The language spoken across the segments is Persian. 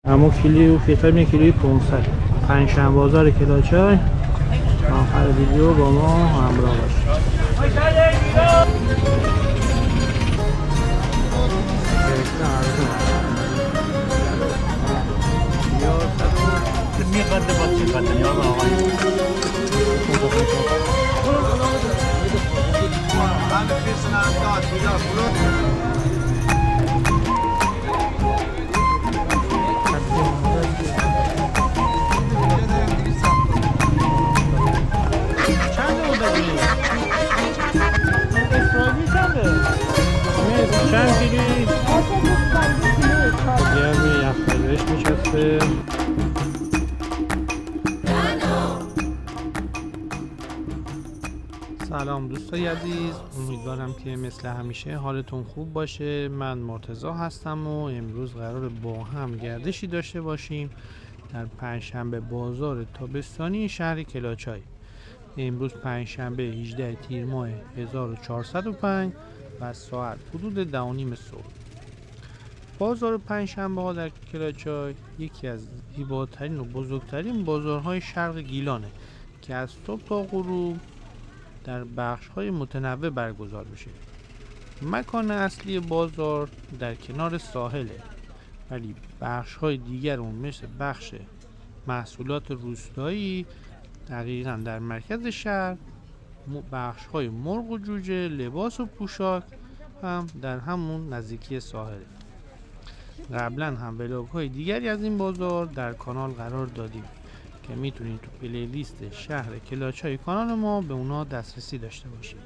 اما کیلو فیلم کیلویی 500 پنجشنبه بازار کلاچای. آخر ویدیو با ما همراه باشید. چند کیلویی؟ گرمی یخ‌پذیرش میچسته. سلام دوستای عزیز، امیدوارم که مثل همیشه حالتون خوب باشه. من مرتضی هستم و امروز قرار با هم گردشی داشته باشیم در پنجشنبه بازار تابستانی شهر کلاچای. امروز پنجشنبه 18 تیر ماه 1405 و ساعت حدود 10:30 صبح. بازار پنجشنبه ها در کلاچای یکی از زیباترین و بزرگترین بازارهای شرق گیلانه که از صبح تا غروب در بخش‌های متنوع برگزار میشه. مکان اصلی بازار در کنار ساحله، ولی بخش‌های دیگر اون مثل بخش محصولات روستایی دقیقاً در مرکز شهر، بخش‌های مرغ و جوجه، لباس و پوشاک هم در همون نزدیکی ساحله. قبلا هم ولاگ‌های دیگری از این بازار در کانال قرار دادیم که میتونید تو پلیلیست شهر کلاچای کانال ما به اونا دسترسی داشته باشید.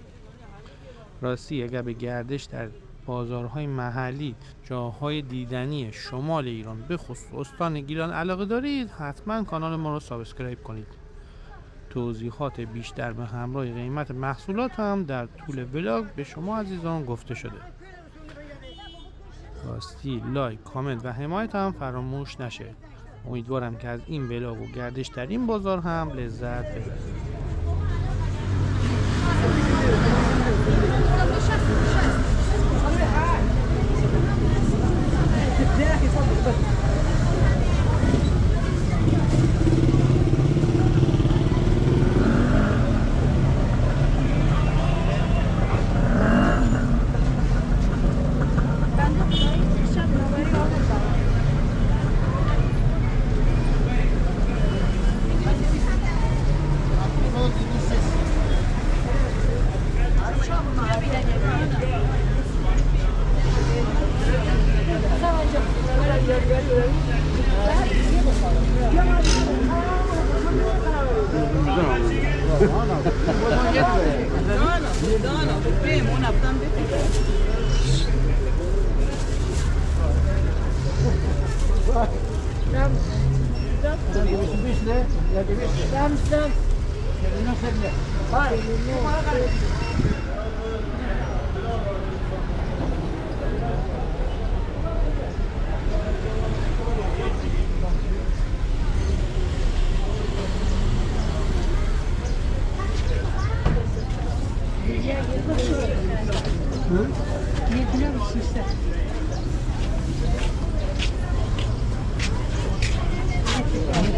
راستی اگر به گردش در بازارهای محلی، جاهای دیدنی شمال ایران به خصوص استان گیلان علاقه دارید، حتما کانال ما رو سابسکرایب کنید. توضیحات بیشتر به همراه قیمت محصولات هم در طول ولاگ به شما عزیزان گفته شده. راستی لایک، کامنت و حمایت هم فراموش نشه. امیدوارم که از این ولاگ و گردش در این بازار هم لذت ببرید.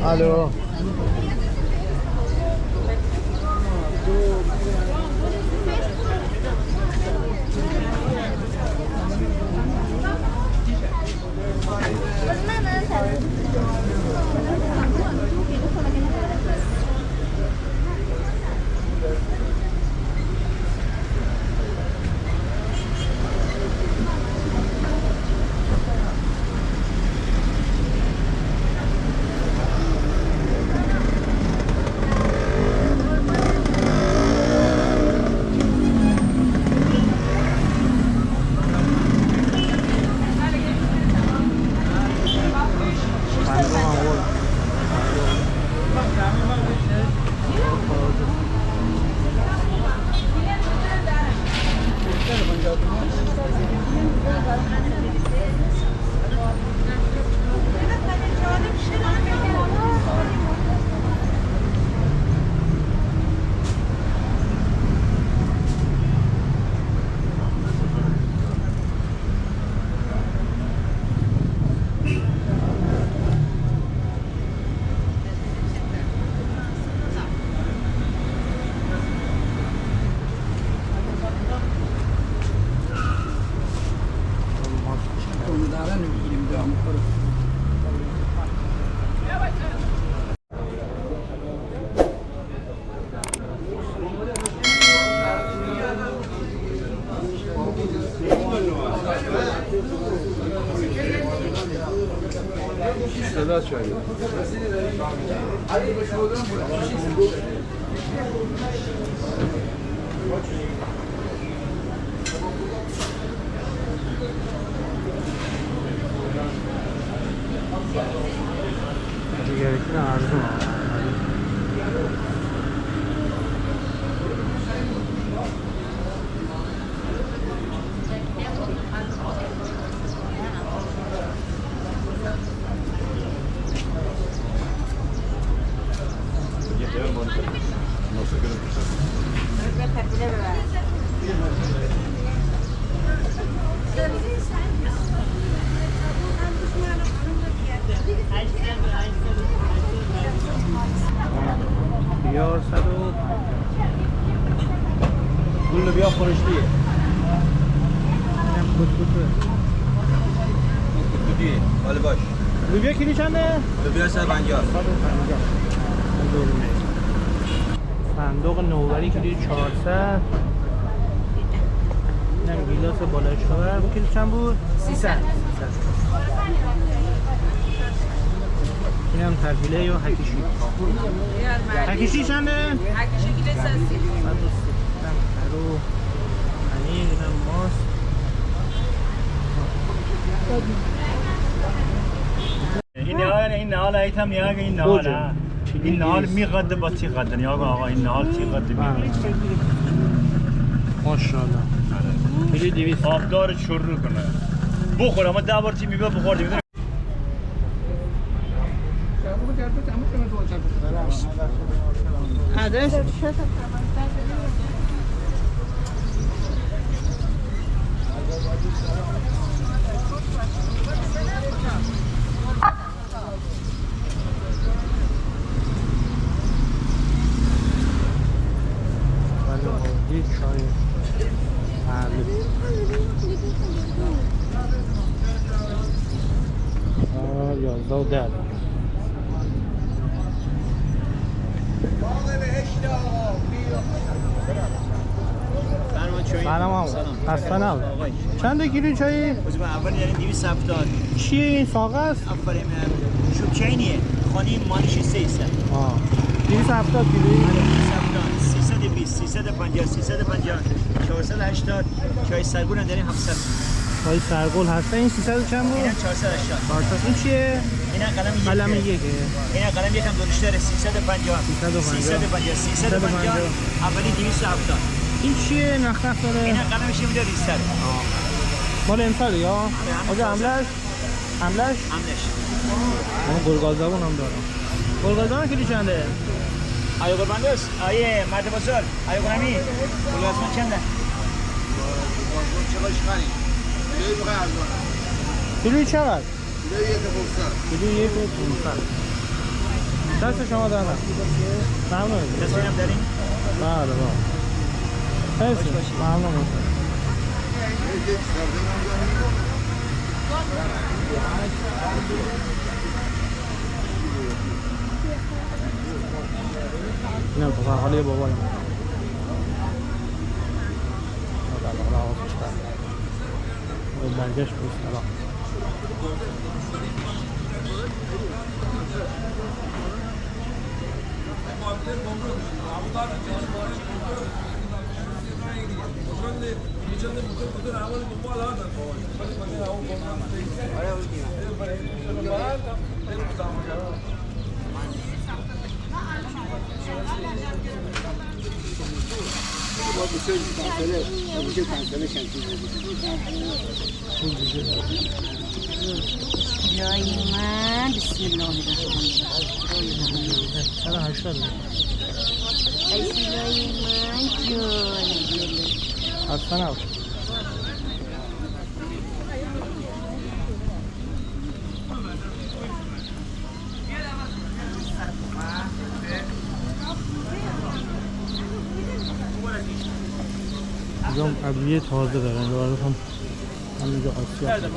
الو صدا چایی دیگری که ارزون بیار 100 گل بیا خورشتیه اینم کتکوته کدیه حالا باش لوبیا کیلو چنده؟ لوبیا 150 صندوق نوبری کیلو 400 اینم گیلاس بالای چهار کیلو چند بود؟ 300 اینم تربیله یا حکیشی حکیشی چنده؟ حکیشی کیلو 130 اینم کرو پنیر اینم ماست این نهال ایتم نیاگ این نهال این نهال میقدر با تی قدر نیاگ آقا این نهال تی قدر میقدر ماشاءالله کیلو 200 آبدار شروع کنه بخور اما 10 بار تی میبه بخور دیگه عدش یک چای پهلو 11 و 10 سلام آقا خسته نباش چند کیلو چایی؟ اول یعنی 270 چیه این ساقه است؟ آفرین شوب چینیه خانی مالش 300 270 کیلویی؟ 320 350 350 480 چای سرگون داریم 700 چای سرگل هسته این 300 چند بود؟ اینا 480 این چیه؟ اینا قلم یکه اینا قلم یکم دونشتره 350 350 350 اولی 270 این چیه نخ داره؟ اینا قلمش میده ریستر مال امساله یا؟ آجا حملش؟ همش اون گلگاز زبون هم دارم گلگاز زبون کیلو چنده؟ آیا قربان دوست؟ آیه مرد بزرگ آیا قرمی؟ گلگازمان چنده؟ کیلوی چقدر؟ کیلوی 1 500 کیلوی 1 و 500 دست شما دارم ممنون دستی هم داریم؟ بله بله مرسی ممنون اینم پسر حالی بابایم برگشت بود سلام جای من بسم الله الرحمن الرحیم 180 جای من جان خسته نباش اینجا ادویه تازه دارن رو هم همینجا آسیا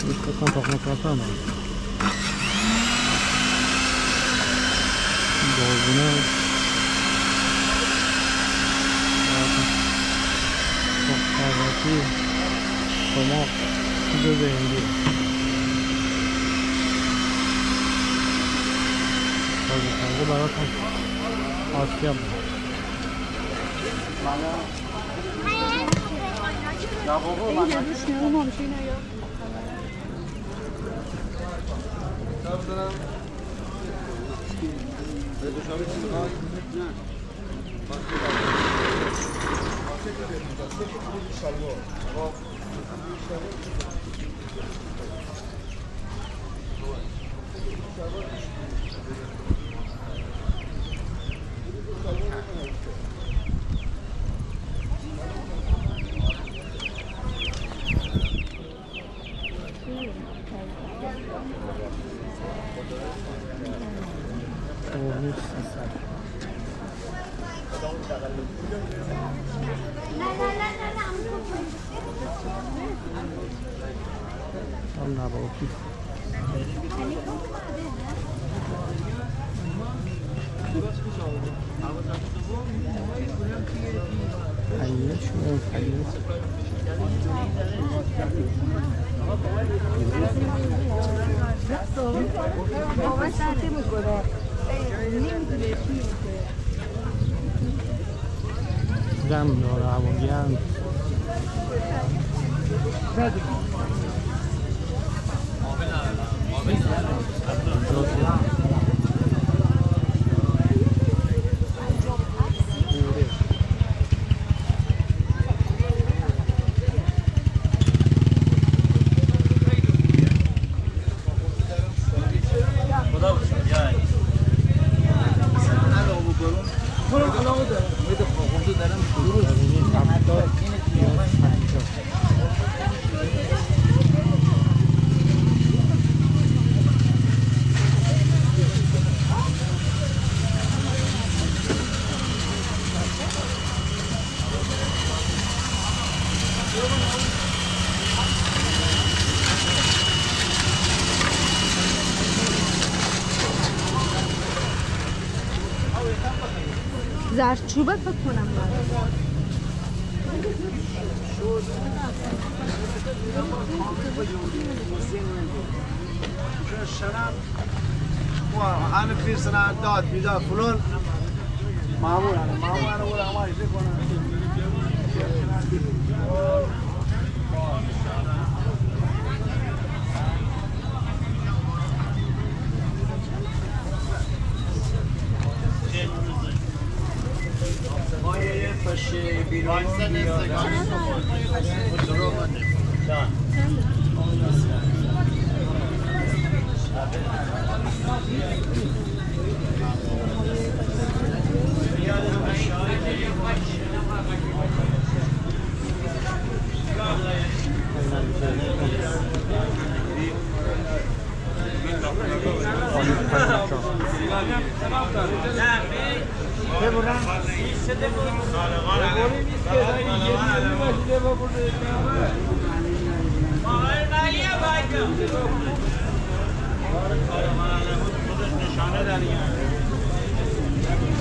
بکن تاخمه کارتا هم بازونه تاخمه شما چیز هندی تازه تازه براتون آسیا بود. نباتی دم داره هوا گرم زردچوبه فکر کنم همه پیرسنه داد بیداد فلان معمول انا ولا ما يجيك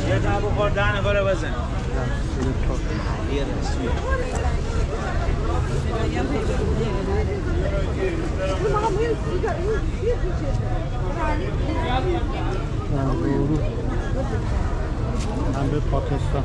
یه تا بخور 10 نفر بزن هم به پاکستان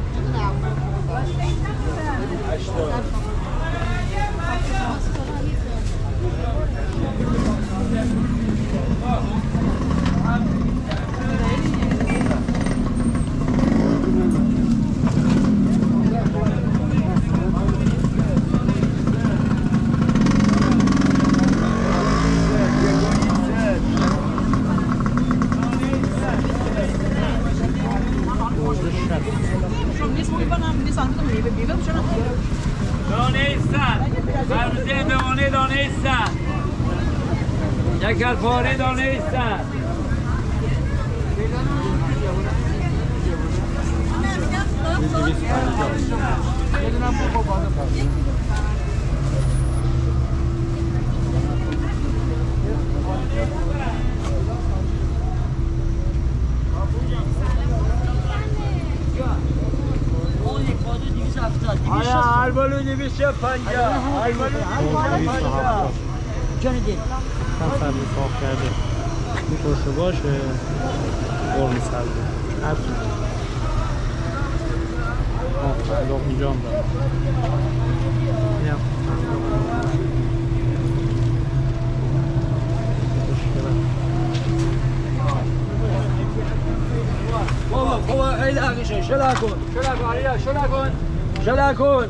دانه ایستن خربزه دوانه دانه ایستن یکل پاره دانه ایستن آیا هر بالو میدی 250 المانی 250 جان دل هم سبزی صاف کرده این ترشه باشه قرمه سبزی هر چیزی صندوق اینجا هم دارم این هم صندوق بابا خیلی حقیشه شلا کن علیه شلا کن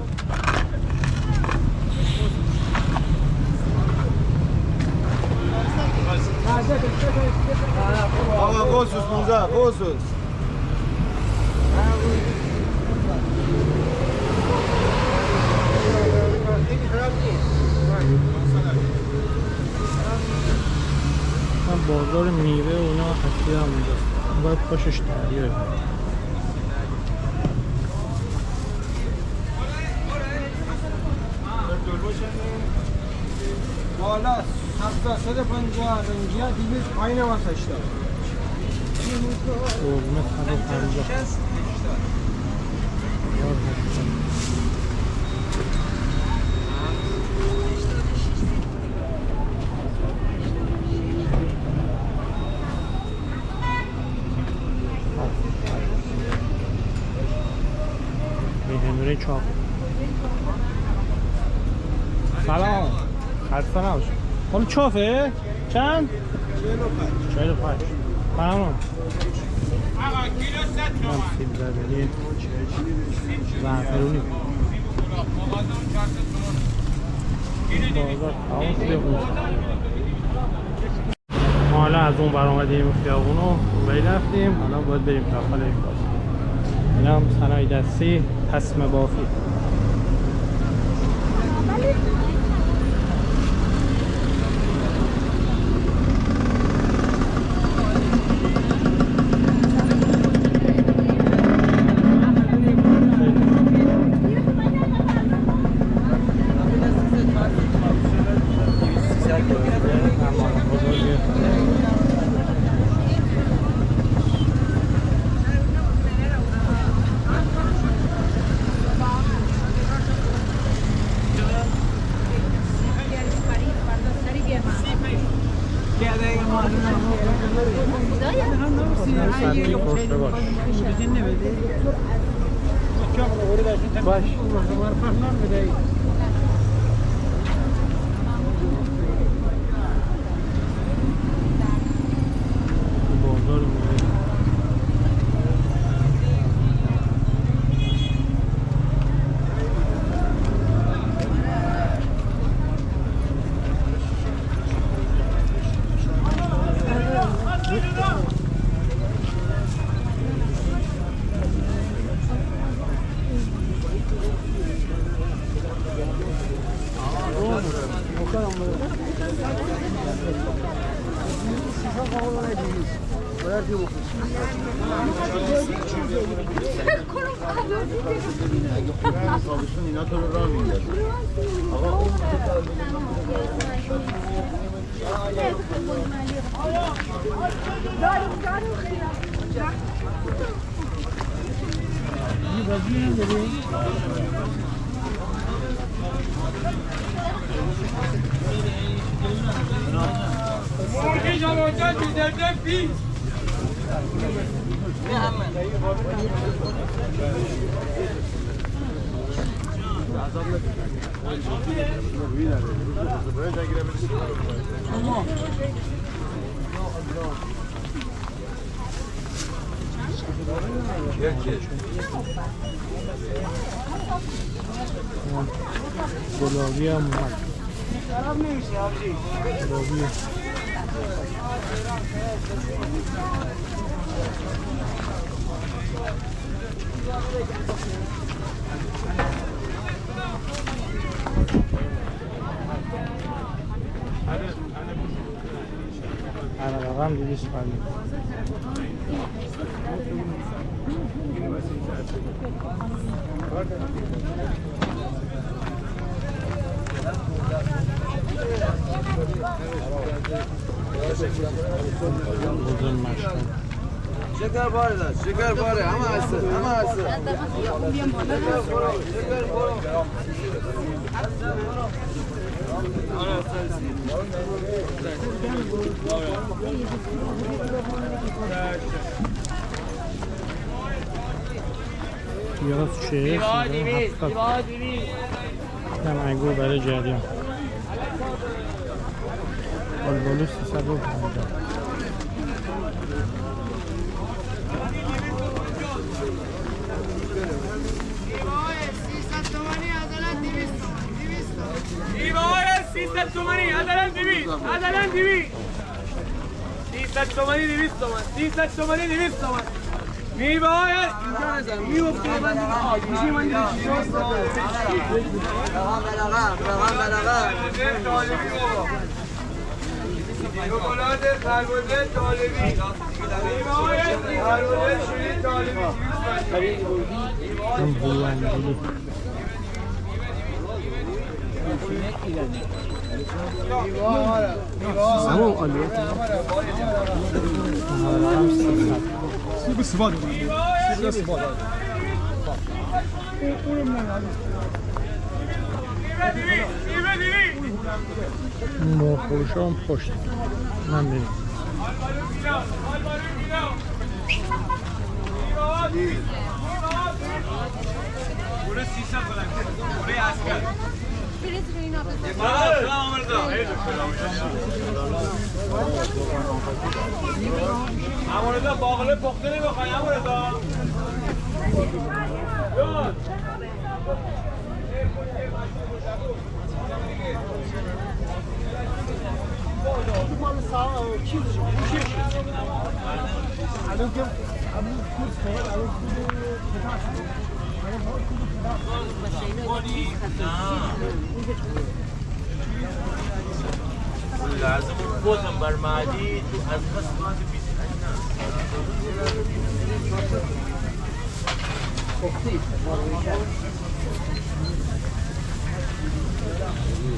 آقا قوسوس موزه قوسوس من بازار میوه و اینا خطی هم اینجاست باید پاشش دریه بالا 750 رنگیا 200 پایین واسه اشتا قرمه 150 هنری چاپ سلام خسته نباش حالا چافه؟ چند؟ 45 تمام هم سیب زبری زعفرونی بازار تمام خیابون ما حالا از اون برآمدیم خیابون رو اونوری رفتیم حالا باید بریم داخل این بازار این هم صنایع دستی تسمه بافی باش بازار اینا تو رو راه میندازه آقا گلابی هم اومد گلابی رقم 200 پنی بزن مشکن شکر باره داد شکر باره همه هسته همه هسته شکر باره پیاز 60 هم انگور برای جریان آلبالو 350 300 تومانی عدلا 200 عدلا 200 300 تومانی 200 تومان 300 تومانی 200 تومان میوه های اینجا نزن میوفته من میشه من شکلات خربزه طالبی میوه های خربزه شیرین طالبی هم بلوندی همون آلیت سیب سباد سیب سباد مرخوش هم پشت من بریم برو 300 بلند برو اسکر اموردا باقله پخته نمیخوای اموردا لازم بودم بر معدی تو از بس ما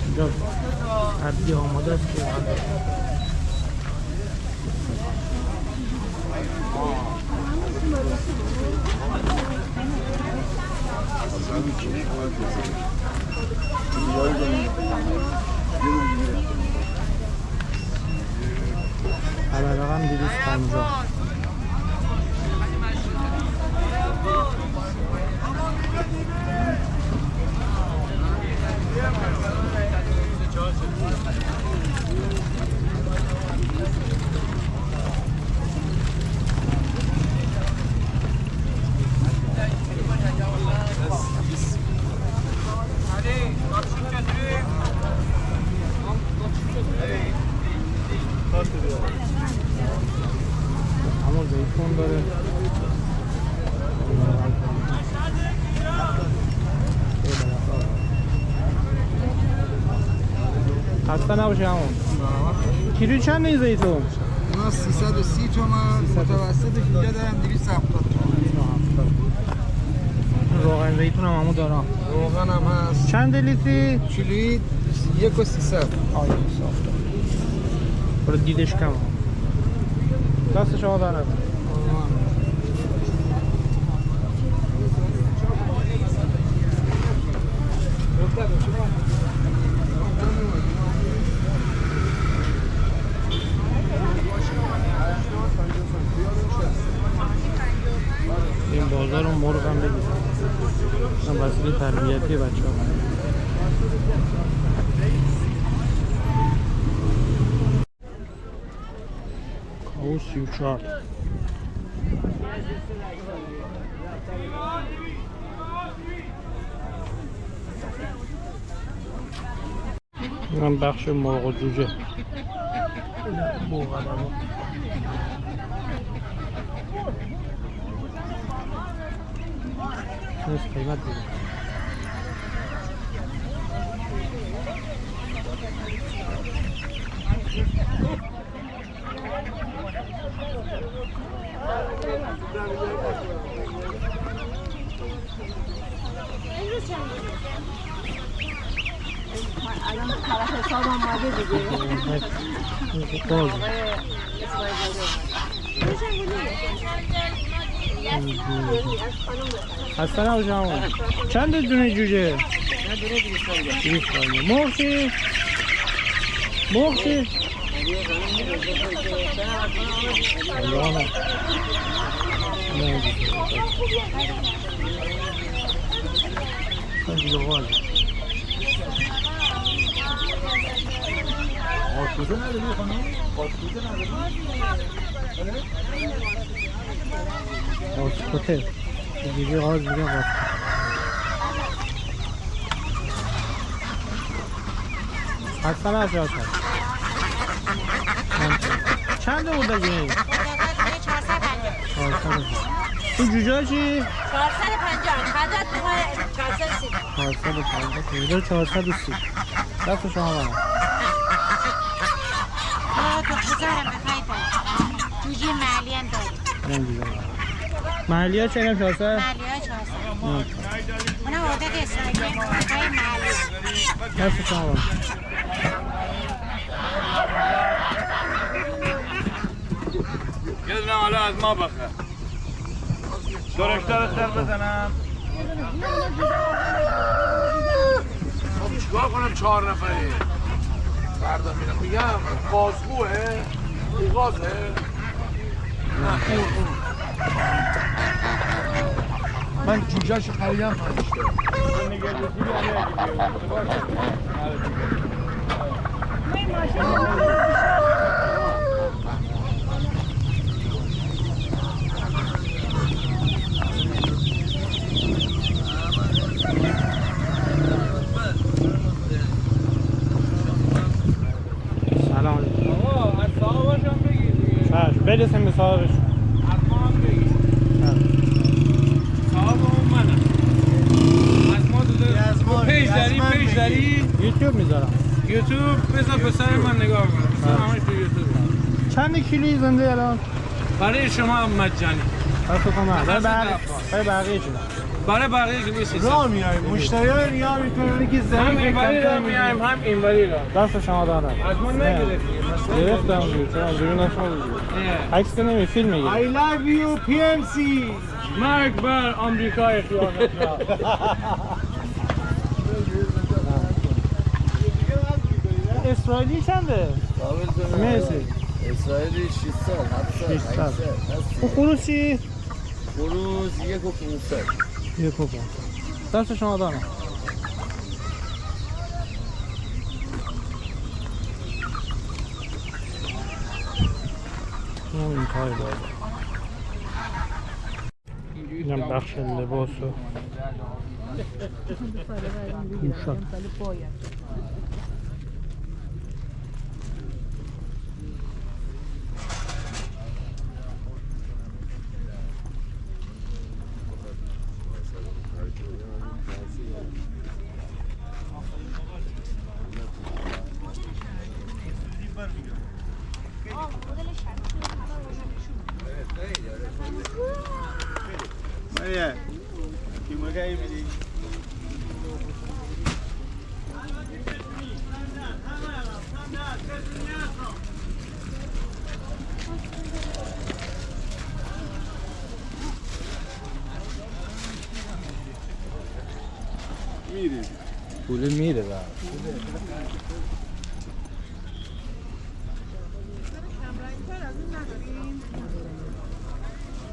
اینجا عبدی آماده است که حالا رقم 250 همون زیتون داره خسته نباشه همون کیلو چند این زیتون؟ اونا 330 تومن متوسطش اینجا دارم 270 تومن روغن زیتون هم همون دارم روغن هم هست چند لیتری؟ کیلویی 1,300 آیه صافت برای دیدش کم دست شما در نکن این بازار رو مرغ هم بگید این وسیله تربیتی بچه ها کاو 34 من بخش مرغ و جوجه بوغلمو نیست قیمت دیگه الان طرف حسابم باز هستن او جوان چند دونه جوجه؟ مرغی مرغی آشپزه نداری خانم؟ آشپزه نداری؟ آسکوته دیگه آز میگه آسکوته هستن از جاست چنده بود دیگه؟ 450 این جوجه چی؟ 450 حدد 430 450 430 دست شما برم تو بزارم بخوای جوجه محلی هم داری محلی ها چه اینم 400؟ محلی ها 400 اونا عدد اسرائیلی های محلی دست شما برم یه دونه حالا از ما بخه درشتر سر بزنم خب چیکار کنم 4 نفره فردا میرم میگم قازگوه این قازه نه اون من جوجهش خریدم 5 سلام علیکم آقا از صاحبش هم بگیر دیگه برسیم به صاحبش از ما هم بگیر صاحب اون منم از ما دو پیج داری یوتیوب میذارم یوتیوب بذار پسر من نگاه کنه پسر همش تو یوتیوب چند کیلویی زنده الان؟ برای شما هم مجانی دست کمه برای بقیه چیزا برای بقیه که نیست راه میاییم مشتری ها نیا میکنن که هم زنگ اینوری را میایم هم اینوری را دست شما دارم از ما نگرفتی گرفتم دیگه چون اونجوری نشون عکس که نمی فیلم میگیری I love you PMC مرگ بر آمریکای خیانت را اسرائیلی چنده؟ مرسی اسرائیلی 600 700 اون خروس چی؟ خروز 1500 یک و 500 دست شما دارم این کاری داره اینم بخش لباس و پوشاک پول میره و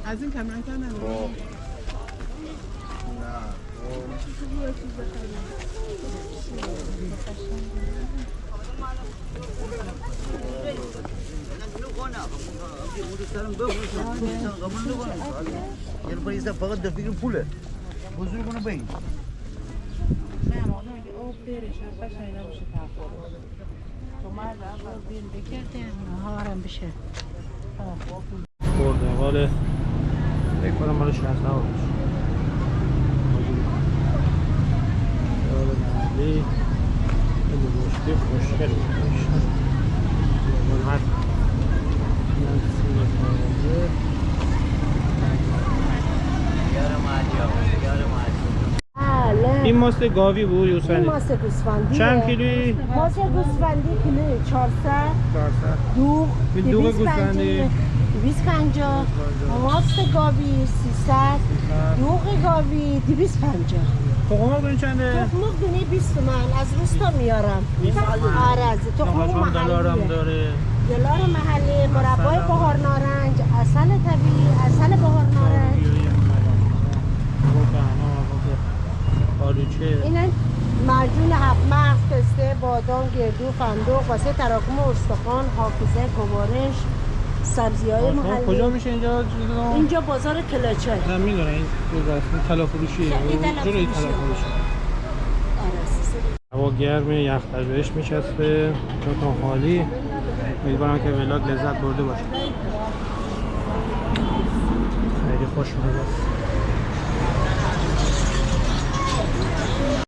از این کمرنگ تر نداریم؟ یه فقط دفعه پوله بزرگ کنه بین نه ما اگه آب برش هفتش اینا بشه تفاوت تو مرد اول بین بکردیم نهارم بشه پرتقال فکر کنم مال 60 باشه داره محلی خیلی مشتی خوشگلی هر این ما ماست گاوی بود یا این گوسفندی؟ ماست گوسفندیه. چند کیلویی؟ ماست گوسفندی کیلوی 400. 400. دوغ این دوغ گوسفندی؟ 250. ماست گاوی 300. دوغ گاوی 250. تخم مرغ چنده؟ تخم مرغ دونه 20 تومن از روستا میارم. آره از تخم مرغ هم دلارم محلیه. داره. دلار محلی، مربای بهار نارنج، عسل طبیعی، عسل بهار نارنج. آلوچه. این معجون هفت مغز، پسته، بادام، گردو، فندق واسه تراکم استخوان، حافظه، گوارش، سبزی‌های محلی. کجا میشه اینجا؟ اینجا بازار کلاچای. نه میدونم این طلا فروشیه. این طلا جلوی فروشی. طلا فروشی. آره. هوا گرمه، یخ بهش میچسبه، تا خالی. امیدوارم که ولاگ لذت برده باشه. خیلی خوشمزه است.